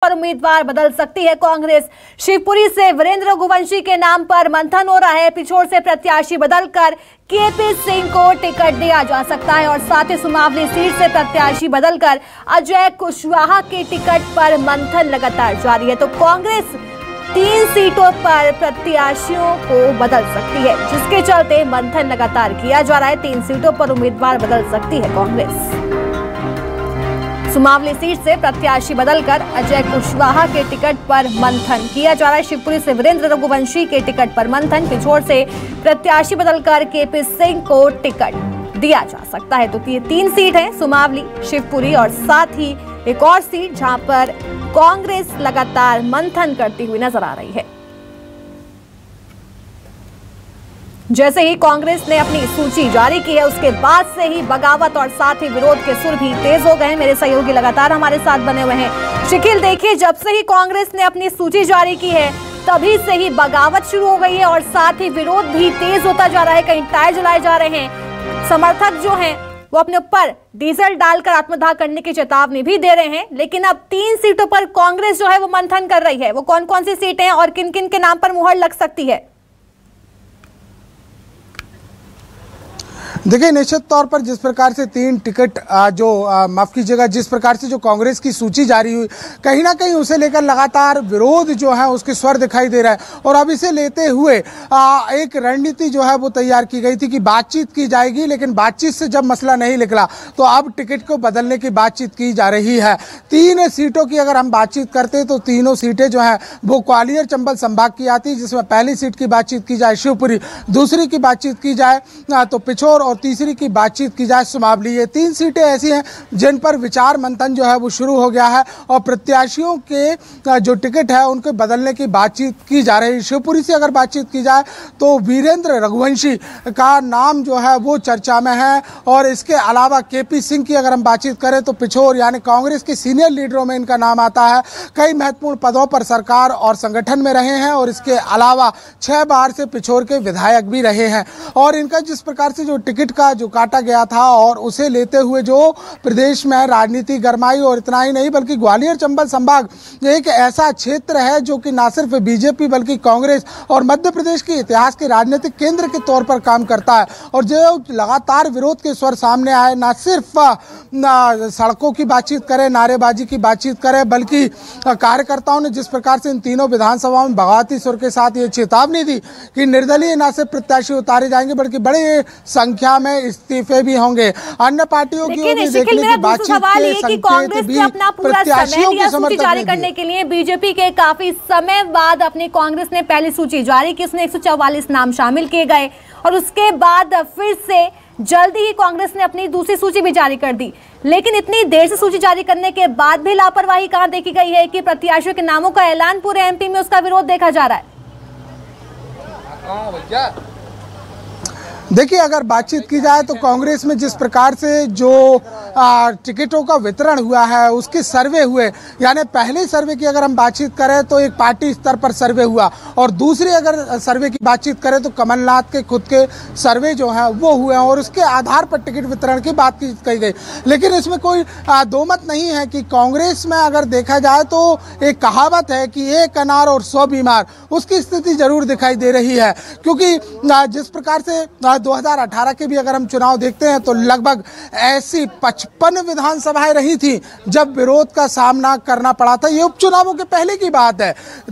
पर उम्मीदवार बदल सकती है कांग्रेस। शिवपुरी से वीरेंद्र रघुवंशी के नाम पर मंथन हो रहा है। पिछोर से प्रत्याशी बदलकर केपी सिंह को टिकट दिया जा सकता है और साथ ही सुमावली सीट से प्रत्याशी बदलकर अजय कुशवाहा के टिकट पर मंथन लगातार जारी है। तो कांग्रेस 3 सीटों पर प्रत्याशियों को बदल सकती है, जिसके चलते मंथन लगातार किया जा रहा है। 3 सीटों पर उम्मीदवार बदल सकती है कांग्रेस। सुमावली सीट से प्रत्याशी बदलकर अजय कुशवाहा के टिकट पर मंथन किया जा रहा है। शिवपुरी से वीरेंद्र रघुवंशी के टिकट पर मंथन। पिछोर से प्रत्याशी बदलकर केपी सिंह को टिकट दिया जा सकता है। तो ये 3 सीट है, सुमावली, शिवपुरी और साथ ही एक और सीट जहां पर कांग्रेस लगातार मंथन करती हुई नजर आ रही है। जैसे ही कांग्रेस ने अपनी सूची जारी की है, उसके बाद से ही बगावत और साथ ही विरोध के सुर भी तेज हो गए। मेरे सहयोगी लगातार हमारे साथ बने हुए हैं। शिखिल, देखिए, जब से ही कांग्रेस ने अपनी सूची जारी की है तभी से ही बगावत शुरू हो गई है और साथ ही विरोध भी तेज होता जा रहा है। कहीं टायर जलाए जा रहे हैं। समर्थक जो हैं वो अपने ऊपर डीजल डालकर आत्मदाह करने की चेतावनी भी दे रहे हैं। लेकिन अब 3 सीटों पर कांग्रेस जो है वो मंथन कर रही है। वो कौन कौन सी सीटें हैं और किन किन के नाम पर मुहर लग सकती है? देखिए, निश्चित तौर पर जिस प्रकार से 3 टिकट माफ कीजिएगा, जिस प्रकार से जो कांग्रेस की सूची जारी हुई, कहीं ना कहीं उसे लेकर लगातार विरोध जो है उसके स्वर दिखाई दे रहा है। और अब इसे लेते हुए एक रणनीति जो है वो तैयार की गई थी कि बातचीत की जाएगी, लेकिन बातचीत से जब मसला नहीं निकला तो अब टिकट को बदलने की बातचीत की जा रही है। 3 सीटों की अगर हम बातचीत करते तो तीनों सीटें जो है वो ग्वालियर चंबल संभाग की आती है, जिसमें पहली सीट की बातचीत की जाए शिवपुरी, दूसरी की बातचीत की जाए तो पिछोर और तीसरी की बातचीत की जाए सुमावली। ये 3 सीटें ऐसी हैं जिन पर विचार मंथन जो है वो शुरू हो गया है और प्रत्याशियों के जो टिकट है उनको बदलने की बातचीत की जा रही है। शिवपुरी से अगर बातचीत की जाए तो वीरेंद्र रघुवंशी का नाम जो है वो चर्चा में है और इसके अलावा केपी सिंह की अगर हम बातचीत करें तो पिछोर यानी कांग्रेस के सीनियर लीडरों में इनका नाम आता है। कई महत्वपूर्ण पदों पर सरकार और संगठन में रहे हैं और इसके अलावा 6 बार से पिछोर के विधायक भी रहे हैं। और इनका जिस प्रकार से जो टिकट का जो काटा गया था और उसे लेते हुए जो प्रदेश में राजनीति गरमाई, और इतना ही नहीं बल्कि ग्वालियर चंबल संभाग एक ऐसा क्षेत्र है जो कि न सिर्फ बीजेपी बल्कि कांग्रेस और मध्य प्रदेश के इतिहास के राजनीतिक केंद्र के तौर पर काम करता है। और जो लगातार विरोध के स्वर सामने आए, न सिर्फ सड़कों की बातचीत करें, नारेबाजी की बातचीत करें, बल्कि कार्यकर्ताओं ने जिस प्रकार से इन तीनों विधानसभाओं में बगावती सुर के साथ ये चेतावनी दी कि निर्दलीय न सिर्फ प्रत्याशी उतारे जाएंगे बल्कि बड़ी संख्या में इस्तीफे भी होंगे। अन्य पार्टियों की ओर भी देखने की बातचीत के संकेत भी प्रत्याशियों के समर्थन जारी करने के लिए बीजेपी के काफी समय बाद अपनी कांग्रेस ने पहली सूची जारी की। उसमें 144 नाम शामिल किए गए और उसके बाद फिर से जल्दी ही कांग्रेस ने अपनी दूसरी सूची भी जारी कर दी। लेकिन इतनी देर से सूची जारी करने के बाद भी लापरवाही कहां देखी गई है कि प्रत्याशियों के नामों का ऐलान पूरे एमपी में उसका विरोध देखा जा रहा है। देखिए, अगर बातचीत की जाए तो कांग्रेस में जिस प्रकार से जो टिकटों का वितरण हुआ है उसके सर्वे हुए, यानी पहले सर्वे की अगर हम बातचीत करें तो एक पार्टी स्तर पर सर्वे हुआ और दूसरी अगर सर्वे की बातचीत करें तो कमलनाथ के खुद के सर्वे जो है वो हुए और उसके आधार पर टिकट वितरण की बात कही गई। लेकिन इसमें कोई दो मत नहीं है कि कांग्रेस में अगर देखा जाए तो एक कहावत है कि 1 अनार और 100 बीमार, उसकी स्थिति जरूर दिखाई दे रही है। क्योंकि जिस प्रकार से 2018 के भी अगर हम चुनाव देखते हैं तो लगभग ऐसी 55 विधानसभाएं रही थी जब विरोध का सामना करना पड़ा था। ये उपचुनावों के पहले की बात है।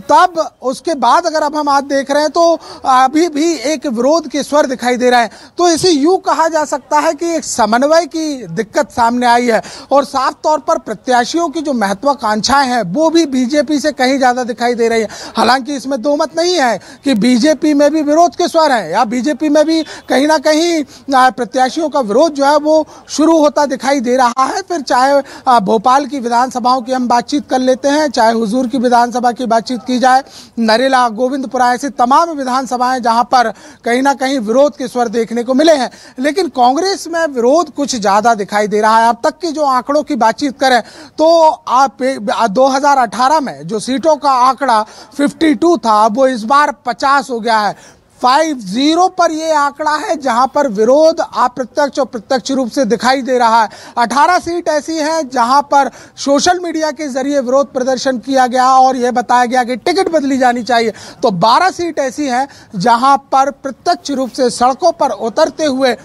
तब उसके बाद अगर अब हम आज देख रहे हैं तो अभी भी एक विरोध के स्वर दिखाई दे रहे हैं। तो इसे यूं कहा जा सकता है कि एक समन्वय की दिक्कत सामने आई है और साफ तौर पर प्रत्याशियों की जो महत्वाकांक्षाएं हैं वो भी बीजेपी से कहीं ज्यादा दिखाई दे रही है। हालांकि इसमें दो मत नहीं है कि बीजेपी में भी विरोध के स्वर हैं या बीजेपी में भी कहीं ना कहीं प्रत्याशियों का विरोध जो है वो शुरू होता दिखाई दे रहा है। फिर चाहे भोपाल की विधानसभाओं की हम बातचीत कर लेते हैं, चाहे हुजूर की विधानसभा की बातचीत की जाए, नरेला, गोविंदपुरा, ऐसी तमाम विधानसभाएं जहां पर कहीं ना कहीं विरोध के स्वर देखने को मिले हैं। लेकिन कांग्रेस में विरोध कुछ ज्यादा दिखाई दे रहा है। अब तक की जो आंकड़ों की बातचीत करें तो आप 2018 में जो सीटों का आंकड़ा 52 था वो इस बार 50 हो गया है। 50 पर ये आंकड़ा है जहां पर विरोध अप्रत्यक्ष और प्रत्यक्ष रूप से दिखाई दे रहा है। 18 सीट ऐसी हैं जहां पर सोशल मीडिया के जरिए विरोध प्रदर्शन किया गया और यह बताया गया कि टिकट बदली जानी चाहिए। तो 12 सीट ऐसी हैं जहां पर प्रत्यक्ष रूप से सड़कों पर उतरते हुए